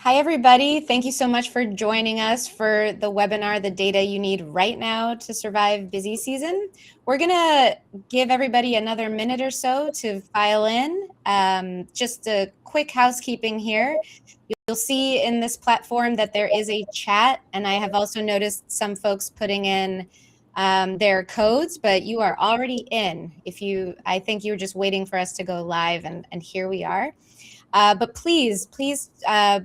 Hi, everybody. Thank you so much for joining us for the webinar, The Data You Need Right Now to Survive Busy Season. We're going to give everybody another minute or so to file in. Just a quick housekeeping here. You'll see in this platform that there is a chat, and I have also noticed some folks putting in their codes, but you are already in. I think you were just waiting for us to go live, and here we are. But please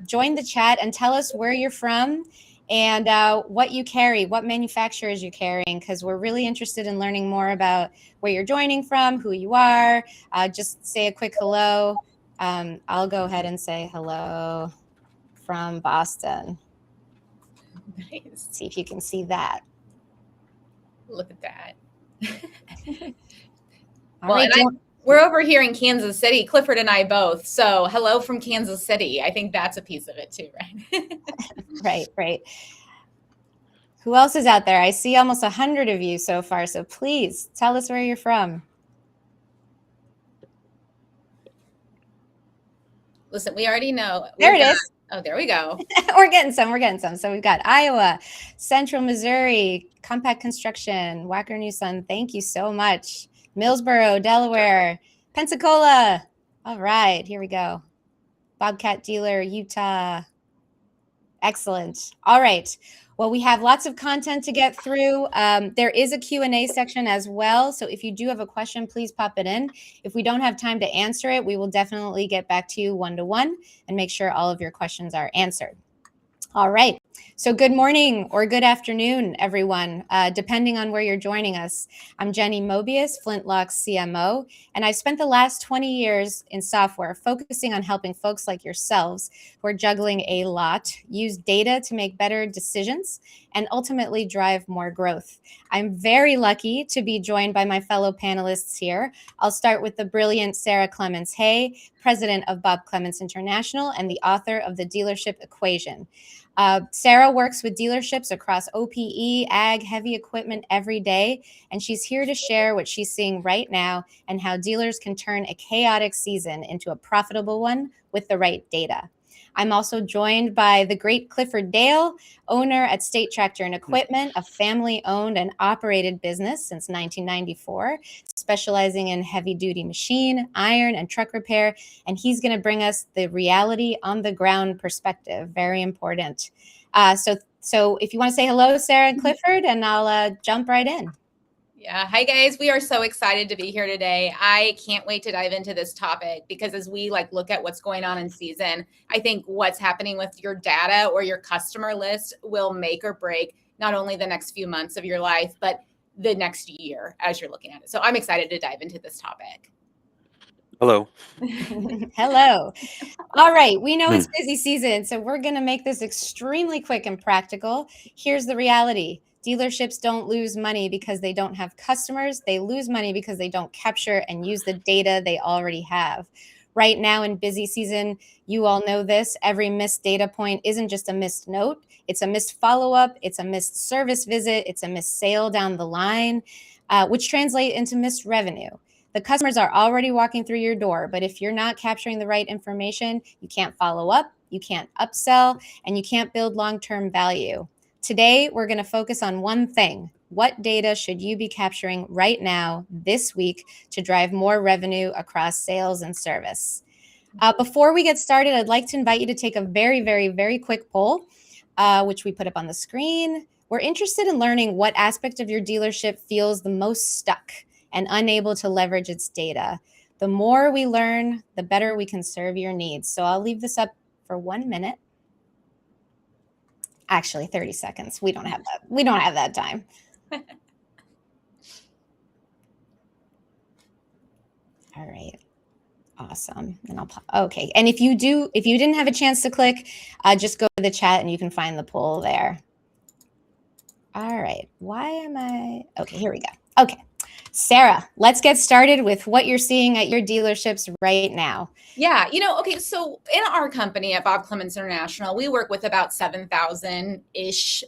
join the chat and tell us where you're from and what you carry, what manufacturers you're carrying, because we're really interested in learning more about where you're joining from, who you are. Just say a quick hello. I'll go ahead and say hello from Boston. Nice. See if you can see that. Look at that. All right. We're over here in Kansas City, Clifford and I both. So hello from Kansas City. I think that's a piece of it too, right? Right. Who else is out there? I see almost 100 of you so far. So please tell us where you're from. Listen, we already know. There it is. Oh, there we go. We're getting some. So we've got Iowa, Central Missouri, Compact Construction, Wacker New Sun. Thank you so much. Millsboro, Delaware, Pensacola. All right, here we go. Bobcat Dealer, Utah. Excellent. All right. Well, we have lots of content to get through. There is a Q&A section as well. So if you do have a question, please pop it in. If we don't have time to answer it, we will definitely get back to you one-to-one and make sure all of your questions are answered. All right. So good morning or good afternoon, everyone, depending on where you're joining us. I'm Jenny Moebius, Flyntlok CMO, and I've spent the last 20 years in software focusing on helping folks like yourselves who are juggling a lot use data to make better decisions and ultimately drive more growth. I'm very lucky to be joined by my fellow panelists here. I'll start with the brilliant Sara Clements, president of Clements International and the author of The Dealership Equation. Sara works with dealerships across OPE, ag, heavy equipment every day, and she's here to share what she's seeing right now and how dealers can turn a chaotic season into a profitable one with the right data. I'm also joined by the great Clifford Dale, owner at State Tractor and Equipment, a family-owned and operated business since 1994, specializing in heavy-duty machine, iron, and truck repair. And he's going to bring us the reality on the ground perspective. Very important. So if you want to say hello, Sara and Clifford, and I'll jump right in. Yeah. Hi, guys. We are so excited to be here today. I can't wait to dive into this topic because as we look at what's going on in season, I think what's happening with your data or your customer list will make or break not only the next few months of your life, but the next year as you're looking at it. So I'm excited to dive into this topic. Hello. Hello. All right. We know it's busy season, so we're going to make this extremely quick and practical. Here's the reality. Dealerships don't lose money because they don't have customers. They lose money because they don't capture and use the data they already have. Right now in busy season, you all know this, every missed data point isn't just a missed note. It's a missed follow-up. It's a missed service visit. It's a missed sale down the line, which translate into missed revenue. The customers are already walking through your door, but if you're not capturing the right information, you can't follow up, you can't upsell, and you can't build long-term value. Today, we're going to focus on one thing. What data should you be capturing right now, this week, to drive more revenue across sales and service? Before we get started, I'd like to invite you to take a very, very, very quick poll, which we put up on the screen. We're interested in learning what aspect of your dealership feels the most stuck and unable to leverage its data. The more we learn, the better we can serve your needs. So I'll leave this up for 1 minute. Actually, 30 seconds. We don't have that. We don't have that time. All right. Awesome. And okay. And if you didn't have a chance to click, just go to the chat and you can find the poll there. All right. Okay, here we go. Okay. Sara, let's get started with what you're seeing at your dealerships right now. Yeah, okay, so in our company at Clements International, we work with about 7,000-ish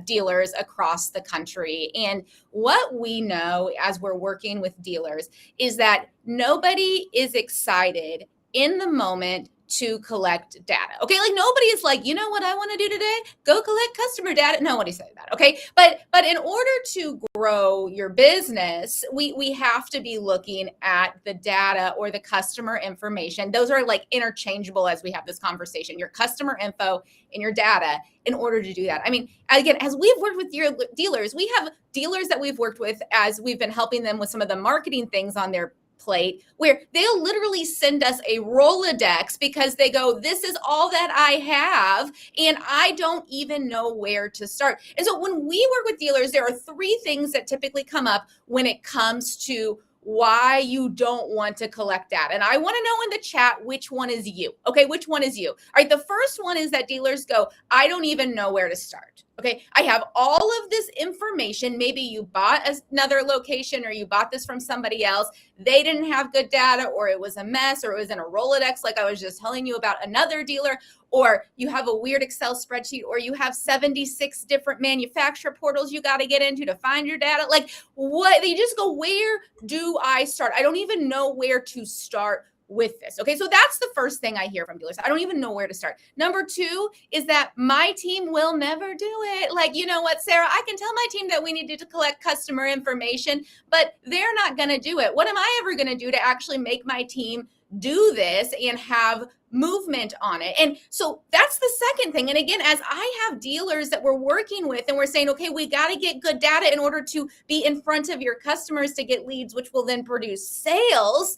dealers across the country. And what we know as we're working with dealers is that nobody is excited in the moment to collect data. Okay, like nobody is like, you know what I want to do today? Go collect customer data. Nobody said that. Okay, but in order to grow your business, we have to be looking at the data or the customer information. Those are like interchangeable as we have this conversation. Your customer info and your data in order to do that. I mean, again, as we've worked with your dealers, we have dealers that we've worked with as we've been helping them with some of the marketing things on their plate, where they'll literally send us a Rolodex because they go, this is all that I have, and I don't even know where to start. And so when we work with dealers, there are three things that typically come up when it comes to why you don't want to collect data. And I want to know in the chat, which one is you? Okay, which one is you? All right, the first one is that dealers go, I don't even know where to start. Okay, I have all of this information. Maybe you bought another location or you bought this from somebody else. They didn't have good data, or it was a mess, or it was in a Rolodex like I was just telling you about another dealer, or you have a weird Excel spreadsheet, or you have 76 different manufacturer portals you got to get into to find your data. Like what? They just go, where do I start? I don't even know where to start with this. Okay, so that's the first thing I hear from dealers. I don't even know where to start. Number two is that my team will never do it. Like, you know what, Sarah, I can tell my team that we need to collect customer information, but they're not going to do it. What am I ever going to do to actually make my team do this and have movement on it? And so that's the second thing. And again, as I have dealers that we're working with and we're saying, okay, we got to get good data in order to be in front of your customers to get leads, which will then produce sales.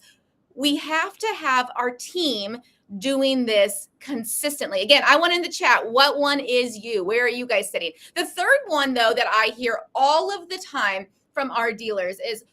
We have to have our team doing this consistently. Again, I want in the chat, what one is you? Where are you guys sitting? The third one, though, that I hear all of the time from our dealers is,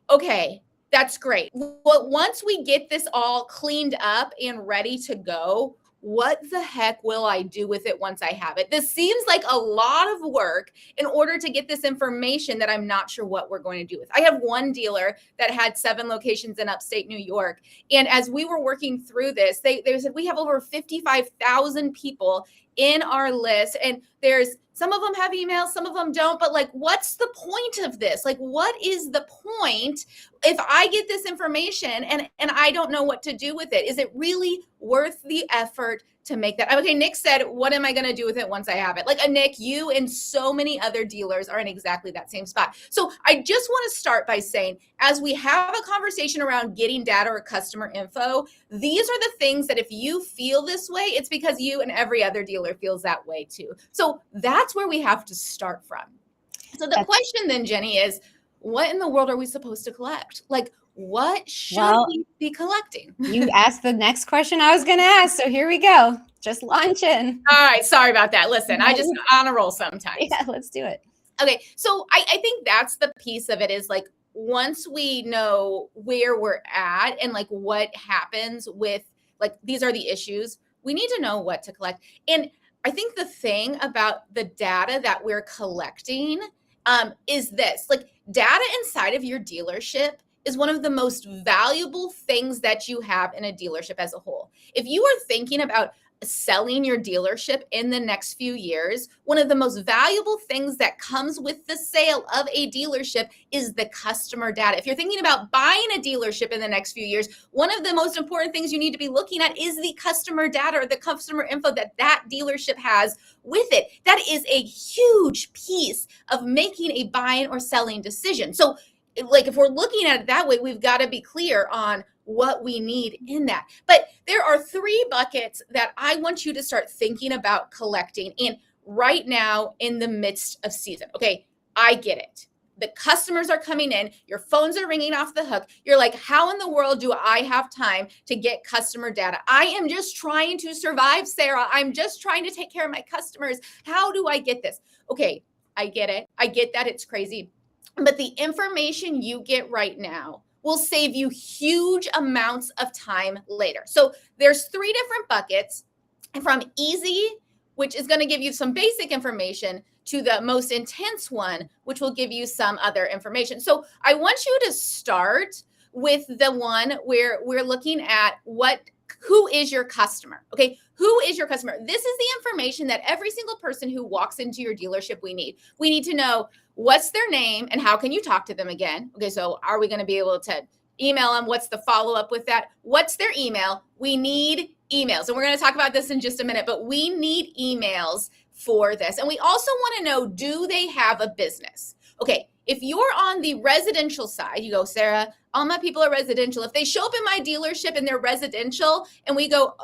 okay, that's great. But once we get this all cleaned up and ready to go, what the heck will I do with it once I have it? This seems like a lot of work in order to get this information that I'm not sure what we're going to do with. I have one dealer that had 7 locations in upstate New York. And as we were working through this, they said, we have over 55,000 people in our list. And there's some of them have emails, some of them don't. But like, what's the point of this? Like, what is the point if I get this information and I don't know what to do with it? Is it really worth the effort to make that? Okay, Nick said, what am I going to do with it once I have it? Like, Nick, you and so many other dealers are in exactly that same spot. So I just want to start by saying, as we have a conversation around getting data or customer info, these are the things that if you feel this way, it's because you and every other dealer feels that way too. So that's where we have to start from. So the question then, Jenny, is what in the world are we supposed to collect? Like, what should we be collecting? You asked the next question I was going to ask. So here we go. Just launching. All right. Sorry about that. Listen, I just on a roll sometimes. Yeah, let's do it. Okay. So I think that's the piece of it is like, once we know where we're at and like what happens with like, these are the issues, we need to know what to collect. And I think the thing about the data that we're collecting is this, like data inside of your dealership is one of the most valuable things that you have in a dealership as a whole. If you are thinking about selling your dealership in the next few years, one of the most valuable things that comes with the sale of a dealership is the customer data. If you're thinking about buying a dealership in the next few years, one of the most important things you need to be looking at is the customer data or the customer info that that dealership has with it. That is a huge piece of making a buying or selling decision. So like if we're looking at it that way, we've got to be clear on what we need in that. But there are 3 buckets that I want you to start thinking about collecting in right now in the midst of season. Okay, I get it. The customers are coming in, your phones are ringing off the hook. You're like, how in the world do I have time to get customer data? I am just trying to survive, Sarah. I'm just trying to take care of my customers. How do I get this? Okay, I get it. I get that it's crazy. But the information you get right now will save you huge amounts of time later. So there's 3 different buckets, from easy, which is going to give you some basic information, to the most intense one, which will give you some other information. So I want you to start with the one where we're looking at who is your customer? Okay, who is your customer? This is the information that every single person who walks into your dealership we need. We need to know what's their name and how can you talk to them again? Okay, so are we going to be able to email them? What's the follow-up with that? What's their email? We need emails. And we're going to talk about this in just a minute, but we need emails for this. And we also want to know, do they have a business? Okay, if you're on the residential side, you go, Sarah, all my people are residential. If they show up in my dealership and they're residential and we go,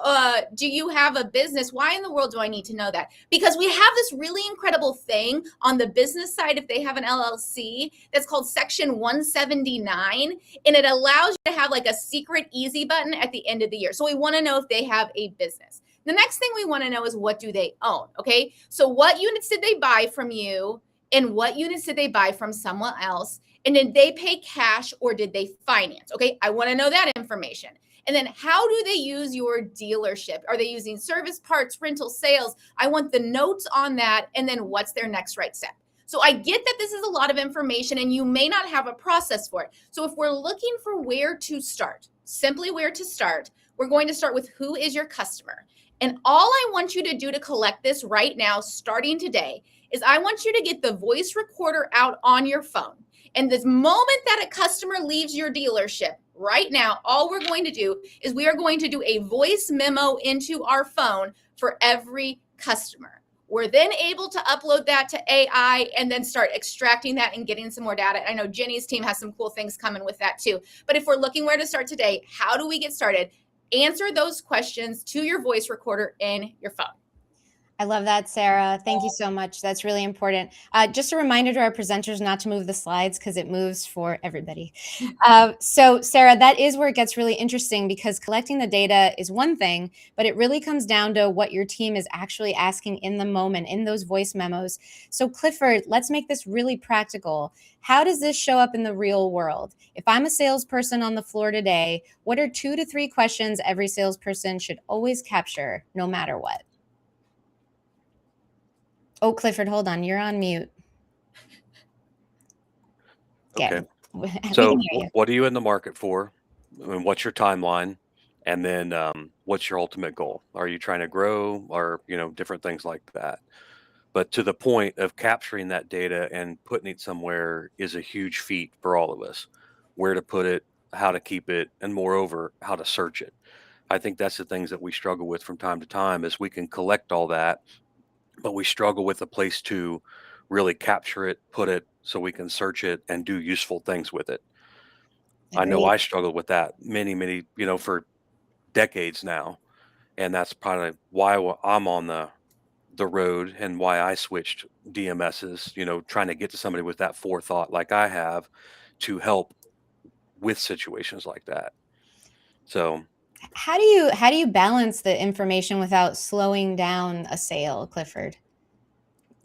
do you have a business? Why in the world do I need to know that? Because we have this really incredible thing on the business side, if they have an LLC, that's called Section 179, and it allows you to have like a secret easy button at the end of the year. So we want to know if they have a business. The next thing we want to know is, what do they own? Okay, so what units did they buy from you? And what units did they buy from someone else? And did they pay cash or did they finance? Okay, I want to know that information. And then how do they use your dealership? Are they using service, parts, rental, sales? I want the notes on that. And then what's their next right step? So I get that this is a lot of information and you may not have a process for it. So if we're looking for where to start, simply where to start, we're going to start with, who is your customer? And all I want you to do to collect this right now, starting today, is I want you to get the voice recorder out on your phone. And this moment that a customer leaves your dealership, right now, all we're going to do is we are going to do a voice memo into our phone for every customer. We're then able to upload that to AI and then start extracting that and getting some more data. I know Jenny's team has some cool things coming with that too. But if we're looking where to start today, how do we get started? Answer those questions to your voice recorder in your phone. I love that, Sarah. Thank you so much. That's really important. Just a reminder to our presenters not to move the slides because it moves for everybody. So, Sarah, that is where it gets really interesting, because collecting the data is one thing, but it really comes down to what your team is actually asking in the moment in those voice memos. So, Clifford, let's make this really practical. How does this show up in the real world? If I'm a salesperson on the floor today, what are 2 to 3 questions every salesperson should always capture, no matter what? Oh, Clifford, hold on. You're on mute. Okay. We So can hear you. what are you in the market for? And what's your timeline? And then what's your ultimate goal? Are you trying to grow, or, different things like that? But to the point of capturing that data and putting it somewhere is a huge feat for all of us. Where to put it, how to keep it, and moreover, how to search it. I think that's the things that we struggle with from time to time, is we can collect all that, but we struggle with a place to really capture it, put it so we can search it and do useful things with it. I know Agreed. I struggled with that many, for decades now, and that's probably why I'm on the road and why I switched DMSs, trying to get to somebody with that forethought like I have to help with situations like that. So, How do you balance the information without slowing down a sale, Clifford?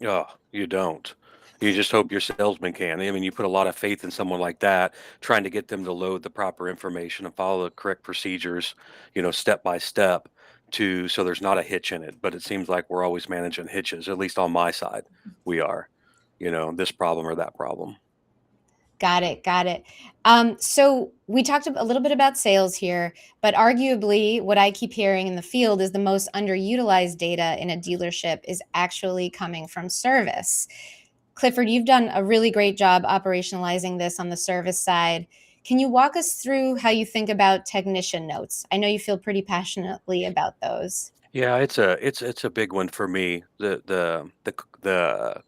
oh, you don't. You just hope your salesman can. I mean, you put a lot of faith in someone like that, trying to get them to load the proper information and follow the correct procedures, step by step, so there's not a hitch in it. But it seems like we're always managing hitches, at least on my side. We are, this problem or that problem. Got it. Got it. So we talked a little bit about sales here, but arguably what I keep hearing in the field is the most underutilized data in a dealership is actually coming from service. Clifford, you've done a really great job operationalizing this on the service side. Can you walk us through how you think about technician notes? I know you feel pretty passionately about those. Yeah, it's a big one for me. The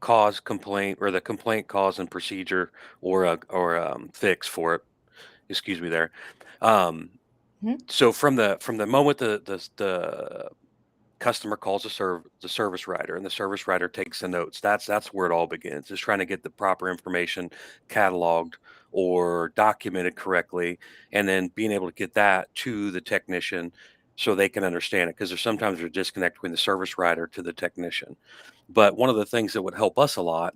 cause complaint, or the complaint cause and procedure, or a fix for it. Excuse me there. Um, Mhm. so from the moment the customer calls the service writer, and the service writer takes the notes, that's where it all begins, is trying to get the proper information cataloged or documented correctly, and then being able to get that to the technician so they can understand it, because there's sometimes a disconnect between the service writer to the technician. But one of the things that would help us a lot,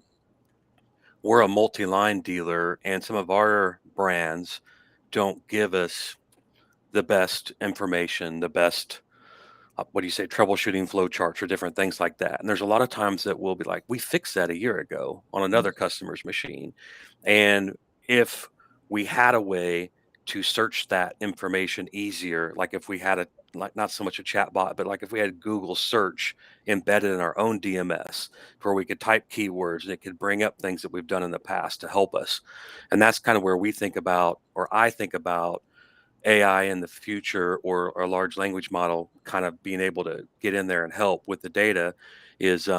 we're a multi-line dealer, and some of our brands don't give us the best information, the best, what do you say, troubleshooting flow charts or different things like that. And there's a lot of times that we'll be like, we fixed that a year ago on another customer's machine. And if we had a way to search that information easier, like if we had like not so much a chat bot, but like if we had Google search embedded in our own DMS, where we could type keywords and it could bring up things that we've done in the past to help us. And that's kind of where we think about, or I think about, AI in the future, or a large language model kind of being able to get in there and help with the data, is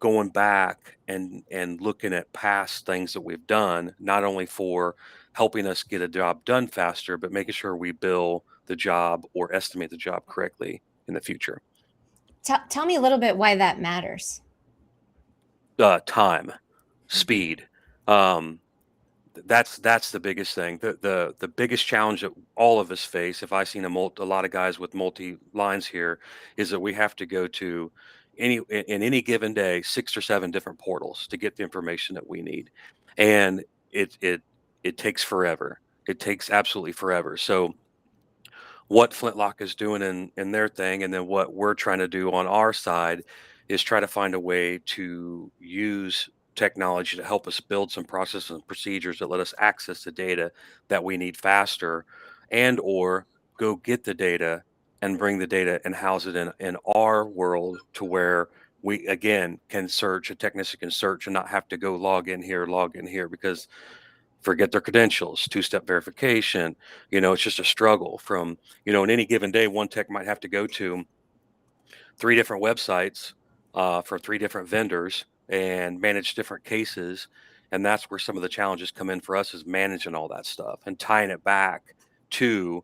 going back and looking at past things that we've done, not only for helping us get a job done faster, but making sure we bill the job or estimate the job correctly in the future. Tell me a little bit why that matters. Time, speed. Um, that's the biggest thing. The biggest challenge that all of us face, if I've seen a lot of guys with multi lines here, is that we have to go to in any given day 6 or 7 different portals to get the information that we need, and it takes forever. It takes absolutely forever. So what Flintlock is doing in their thing, and then what we're trying to do on our side, is try to find a way to use technology to help us build some processes and procedures that let us access the data that we need faster, and or go get the data and bring the data and house it in our world, to where we again can search, a technician can search and not have to go log in here, because forget their credentials, two-step verification. It's just a struggle from, in any given day, one tech might have to go to 3 different websites for 3 different vendors and manage different cases. And that's where some of the challenges come in for us, is managing all that stuff and tying it back to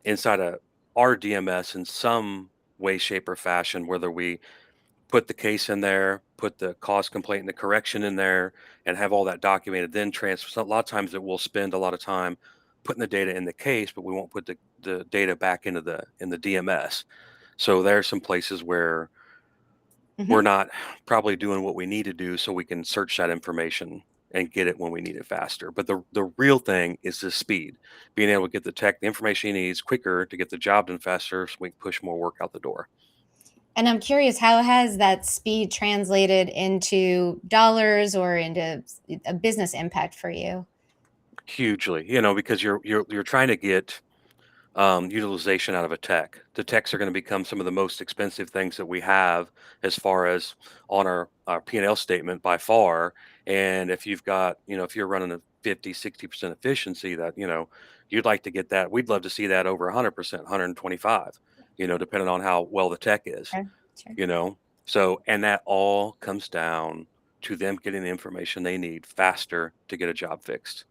inside of our DMS in some way, shape, or fashion, whether we put the case in there, put the cause complaint and the correction in there, and have all that documented, then transfer. So a lot of times it will spend a lot of time putting the data in the case, but we won't put the data back into the DMS. So there are some places where we're not probably doing what we need to do, so we can search that information and get it when we need it faster. But the real thing is the speed, being able to get the information he needs quicker to get the job done faster, so we can push more work out the door. And I'm curious, how has that speed translated into dollars or into a business impact for you? Hugely, because you're trying to get utilization out of a tech. The techs are going to become some of the most expensive things that we have, as far as on our P&L statement by far. And if you've got, if you're running a 50-60% efficiency, that, you'd like to get that. We'd love to see that over 100%, 125, depending on how well the tech is, Sure, sure. So, and that all comes down to them getting the information they need faster to get a job fixed.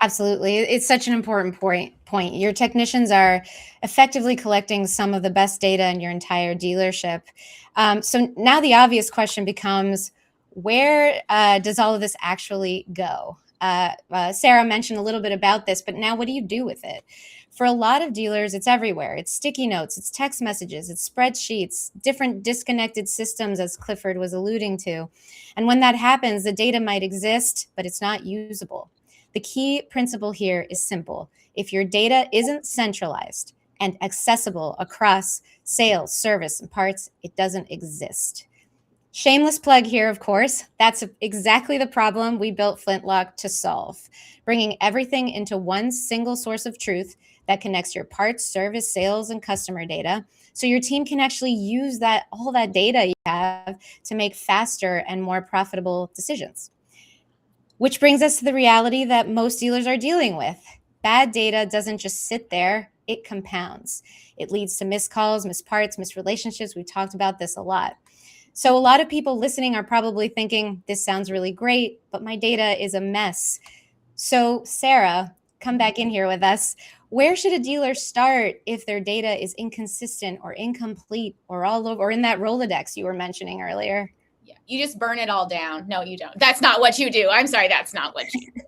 Absolutely. It's such an important point. Your technicians are effectively collecting some of the best data in your entire dealership. So now the obvious question becomes, where does all of this actually go? Sara mentioned a little bit about this, but now what do you do with it? For a lot of dealers, it's everywhere. It's sticky notes, it's text messages, it's spreadsheets, different disconnected systems, as Clifford was alluding to. And when that happens, the data might exist, but it's not usable. The key principle here is simple. If your data isn't centralized and accessible across sales, service, and parts, it doesn't exist. Shameless plug here, of course. That's exactly the problem we built Flintlock to solve, bringing everything into one single source of truth that connects your parts, service, sales, and customer data, so your team can actually use all that data you have to make faster and more profitable decisions. Which brings us to the reality that most dealers are dealing with. Bad data doesn't just sit there, it compounds. It leads to missed calls, missed parts, missed relationships. We've talked about this a lot. So a lot of people listening are probably thinking, this sounds really great, but my data is a mess. So Sara, come back in here with us. Where should a dealer start if their data is inconsistent or incomplete or all over, or in that Rolodex you were mentioning earlier? Yeah, you just burn it all down. No, you don't. That's not what you do. I'm sorry, that's not what you do.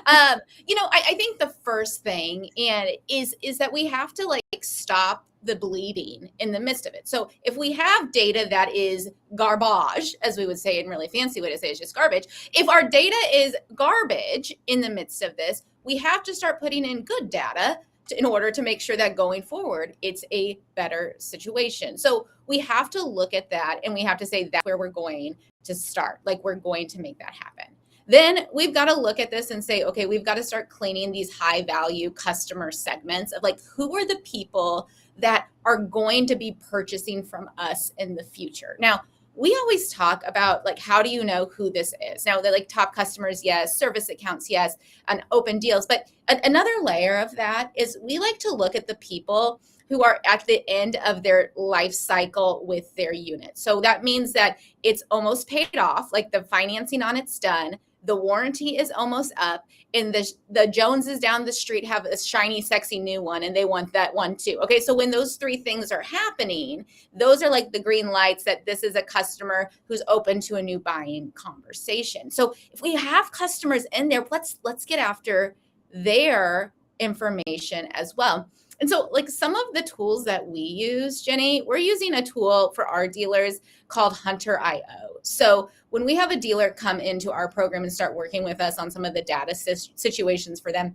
I think the first thing is that we have to stop the bleeding in the midst of it. So if we have data that is garbage, as we would say in really fancy way to say, it's just garbage. If our data is garbage in the midst of this, we have to start putting in good data in order to make sure that going forward, it's a better situation. So we have to look at that, and we have to say that's where we're going to start. We're going to make that happen. Then we've got to look at this and say, okay, we've got to start cleaning these high value customer segments of who are the people that are going to be purchasing from us in the future. Now, we always talk about like, how do you know who this is? Now, they're like top customers, yes, service accounts, yes, and open deals. But another layer of that is we like to look at the people who are at the end of their life cycle with their unit. So that means that it's almost paid off, like the financing on it's done, the warranty is almost up, and the Joneses down the street have a shiny, sexy new one, and they want that one too. Okay, so when those three things are happening, those are like the green lights that this is a customer who's open to a new buying conversation. So if we have customers in there, let's get after their information as well. And so like some of the tools that we use, Jenny, we're using a tool for our dealers called Hunter.io. So when we have a dealer come into our program and start working with us on some of the data situations for them,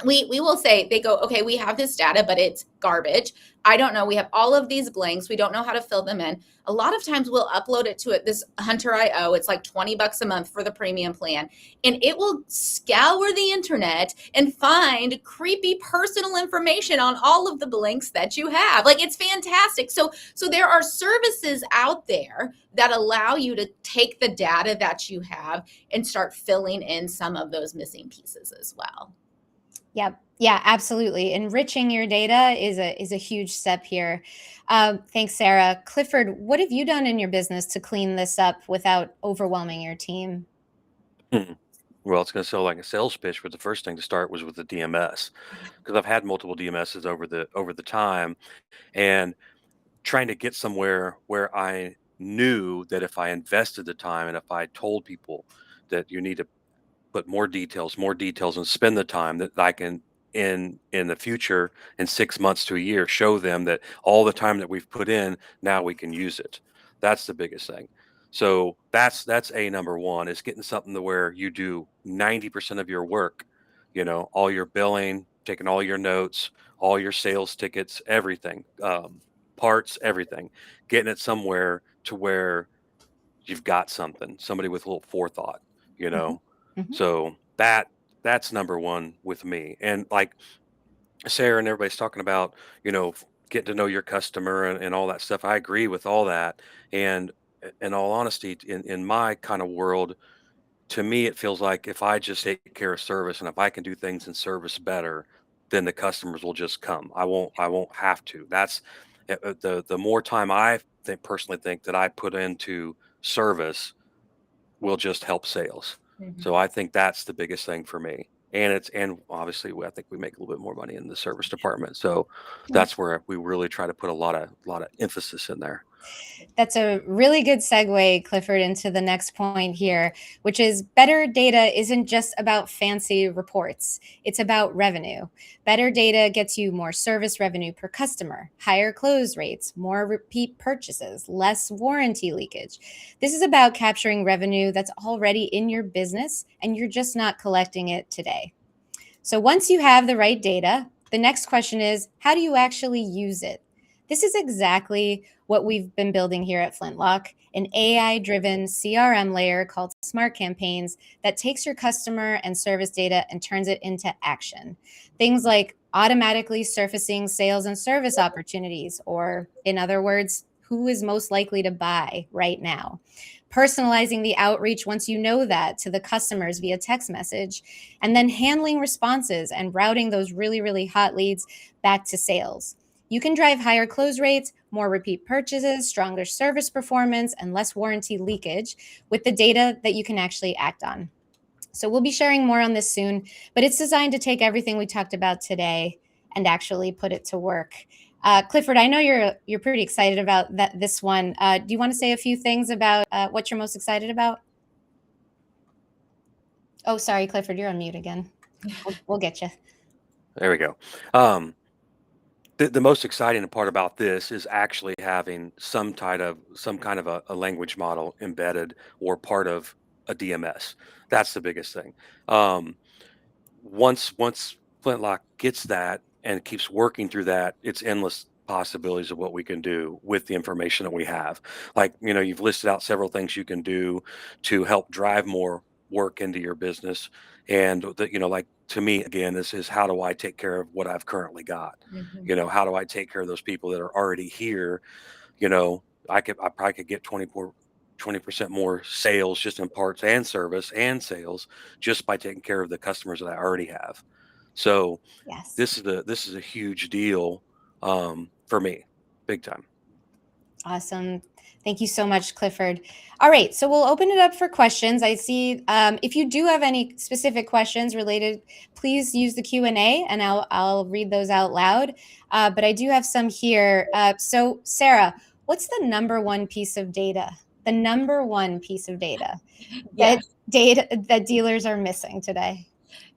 we will say, they go, okay, we have this data, but it's garbage. I don't know. We have all of these blanks. We don't know how to fill them in. A lot of times we'll upload it to this Hunter.io. It's like $20 a month for the premium plan. And it will scour the internet and find creepy personal information on all of the blanks that you have. Like, it's fantastic. So there are services out there that allow you to take the data that you have and start filling in some of those missing pieces as well. Yep. Yeah, absolutely. Enriching your data is a huge step here. Thanks, Sarah. Clifford, what have you done in your business to clean this up without overwhelming your team? Well, it's going to sound like a sales pitch, but the first thing to start was with the DMS, because I've had multiple DMSs over the time, and trying to get somewhere where I knew that if I invested the time and if I told people that you need to put more details, and spend the time, that I can in the future, in 6 months to a year, show them that all the time that we've put in, now we can use it. That's the biggest thing. So that's a number one, is getting something to where you do 90% of your work, all your billing, taking all your notes, all your sales tickets, everything, parts, everything, getting it somewhere to where you've got somebody with a little forethought, you know. Mhm. So that's number one with me. And like Sarah and everybody's talking about, getting to know your customer and all that stuff. I agree with all that. And in all honesty, in my kind of world, to me, it feels like if I just take care of service and if I can do things in service better, then the customers will just come. I won't have to. That's the more time personally think that I put into service will just help sales. Mm-hmm. So I think that's the biggest thing for me. And obviously I think we make a little bit more money in the service department. So that's where we really try to put a lot of emphasis in there. That's a really good segue, Clifford, into the next point here, which is better data isn't just about fancy reports. It's about revenue. Better data gets you more service revenue per customer, higher close rates, more repeat purchases, less warranty leakage. This is about capturing revenue that's already in your business and you're just not collecting it today. So once you have the right data, the next question is, how do you actually use it? This is exactly what we've been building here at Flintlock, an AI-driven CRM layer called Smart Campaigns that takes your customer and service data and turns it into action. Things like automatically surfacing sales and service opportunities, or in other words, who is most likely to buy right now. Personalizing the outreach once you know that to the customers via text message, and then handling responses and routing those really, really hot leads back to sales. You can drive higher close rates, more repeat purchases, stronger service performance, and less warranty leakage with the data that you can actually act on. So we'll be sharing more on this soon, but it's designed to take everything we talked about today and actually put it to work. Clifford, I know you're pretty excited about this one. Do you want to say a few things about what you're most excited about? Oh, sorry, Clifford, you're on mute again. We'll get you. There we go. The most exciting part about this is actually having some kind of a language model embedded or part of a DMS. That's the biggest thing. Once Flintlock gets that and keeps working through that, it's endless possibilities of what we can do with the information that we have. Like, you've listed out several things you can do to help drive more work into your business. And like, to me, again, this is, how do I take care of what I've currently got? Mm-hmm. How do I take care of those people that are already here? I probably could get 20 20% more sales just in parts and service and sales just by taking care of the customers that I already have. So Yes. this is a huge deal for me, big time. Awesome. Thank you so much, Clifford. All right, so we'll open it up for questions. I see if you do have any specific questions related, please use the Q&A and I'll read those out loud. But I do have some here. So Sara, what's the number one piece of data? The number one piece of data Yes. that dealers are missing today?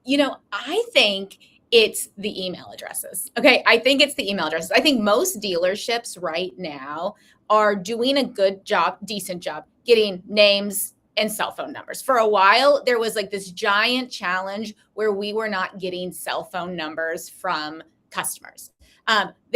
You know, I think it's the email addresses. Okay. I think it's the email addresses. I think most dealerships right now are doing a good job, decent job getting names and cell phone numbers. For a while, there was like this giant challenge where we were not getting cell phone numbers from customers.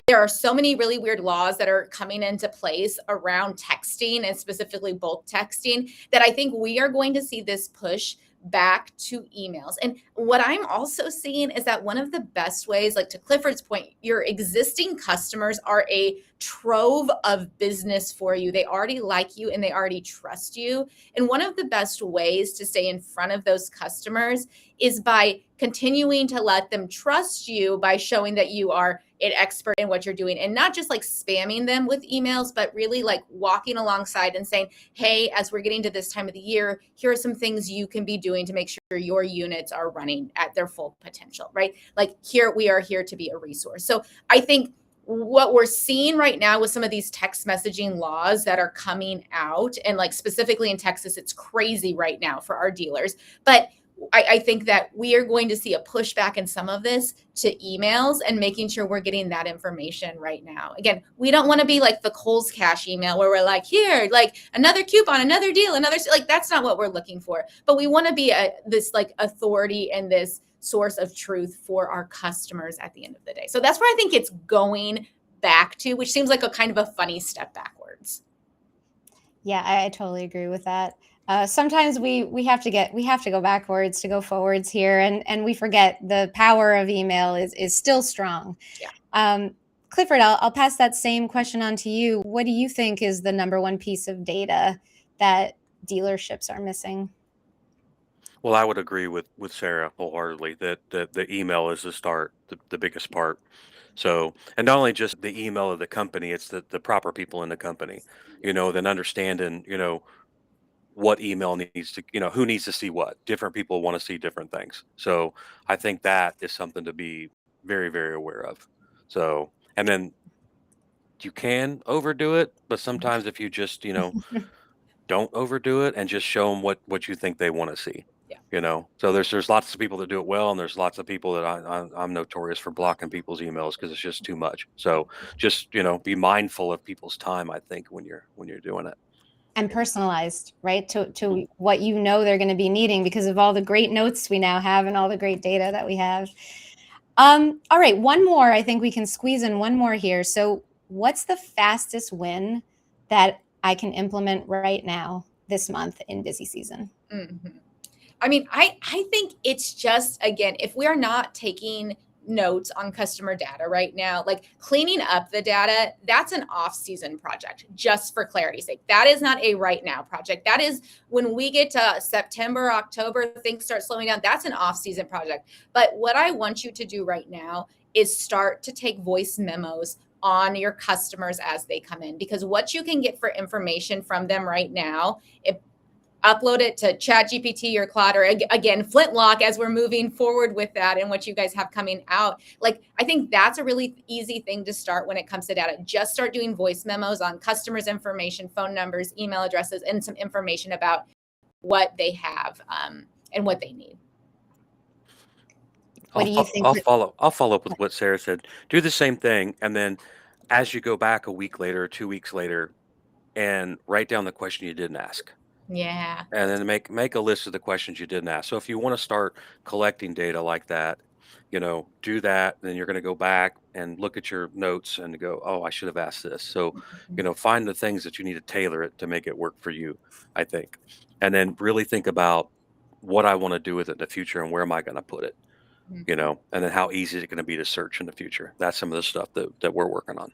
There are so many really weird laws that are coming into place around texting and specifically bulk texting that I think we are going to see this push back to emails. And what I'm also seeing is that one of the best ways, like to Clifford's point, your existing customers are a trove of business for you. They already like you and they already trust you. And one of the best ways to stay in front of those customers is by continuing to let them trust you by showing that you are an expert in what you're doing and not just like spamming them with emails, but really like walking alongside and saying, hey, as we're getting to this time of the year, here are some things you can be doing to make sure your units are running at their full potential, right? Like here, we are here to be a resource. So I think what we're seeing right now with some of these text messaging laws that are coming out, and like specifically in Texas, it's crazy right now for our dealers. But I think that we are going to see a pushback in some of this to emails and making sure we're getting that information right now. Again, we don't want to be like the Kohl's Cash email where we're like, here, like another coupon, another deal, another, like that's not what we're looking for. But we want to be this like authority and this source of truth for our customers at the end of the day. So that's where I think it's going back to, which seems like a kind of a funny step backwards. Yeah, I totally agree with that. Sometimes we have to go backwards to go forwards here, and we forget the power of email is still strong. Yeah. Clifford, I'll pass that same question on to you. What do you think is the number one piece of data that dealerships are missing? Well, I would agree with Sara wholeheartedly that the email is the start, the biggest part. So, and not only just the email of the company, it's the proper people in the company, then understanding, what email needs to, who needs to see what. Different people want to see different things. So I think that is something to be very, very aware of. So, and then you can overdo it, but sometimes if you just, don't overdo it and just show them what you think they want to see. Yeah. So there's lots of people that do it well, and there's lots of people that I'm notorious for blocking people's emails because it's just too much. So just be mindful of people's time, I think, when you're doing it. And personalized, right, to what they're going to be needing because of all the great notes we now have and all the great data that we have. All right, one more. I think we can squeeze in one more here. So what's the fastest win that I can implement right now this month in busy season? Mm-hmm. I mean, I think it's just, again, if we are not taking notes on customer data right now, like cleaning up the data, that's an off-season project, just for clarity's sake. That is not a right now project. That is when we get to September, October, things start slowing down. That's an off-season project. But what I want you to do right now is start to take voice memos on your customers as they come in, because what you can get for information from them right now, upload it to ChatGPT or Claude, or again, Flintlock, as we're moving forward with that and what you guys have coming out. Like, I think that's a really easy thing to start when it comes to data. Just start doing voice memos on customers' information, phone numbers, email addresses, and some information about what they have and what they need. What do you think? I'll follow up with what Sara said. Do the same thing, and then as you go back a week later, or 2 weeks later, and write down the question you didn't ask. Yeah. And then make a list of the questions you didn't ask. So if you want to start collecting data like that, do that. Then you're going to go back and look at your notes and go, oh, I should have asked this. So, find the things that you need to tailor it to make it work for you, I think. And then really think about what I want to do with it in the future and where am I going to put it, and then how easy is it going to be to search in the future. That's some of the stuff that we're working on.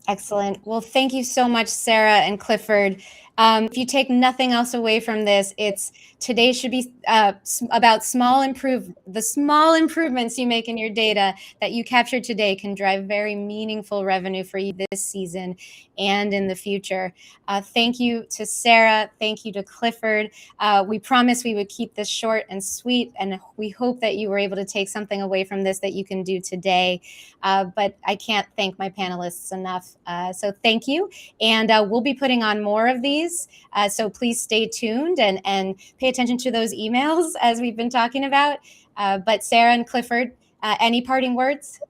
Excellent. Well, thank you so much, Sara and Clifford. If you take nothing else away from this, it's today should be about the small improvements you make in your data that you captured today can drive very meaningful revenue for you this season and in the future. Thank you to Sara. Thank you to Clifford. We promised we would keep this short and sweet, and we hope that you were able to take something away from this that you can do today. But I can't thank my panelists enough. So thank you. And we'll be putting on more of these. So please stay tuned and pay attention to those emails as we've been talking about. But Sara and Clifford, any parting words?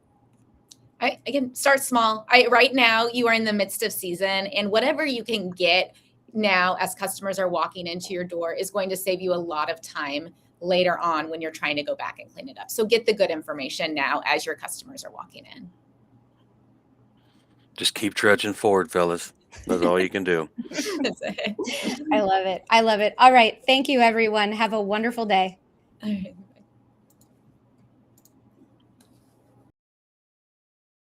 Again, start small. Right now, you are in the midst of season, and whatever you can get now as customers are walking into your door is going to save you a lot of time later on when you're trying to go back and clean it up. So get the good information now as your customers are walking in. Just keep trudging forward, fellas. That's all you can do. That's it. I love it. I love it. All right. Thank you, everyone. Have a wonderful day. All right.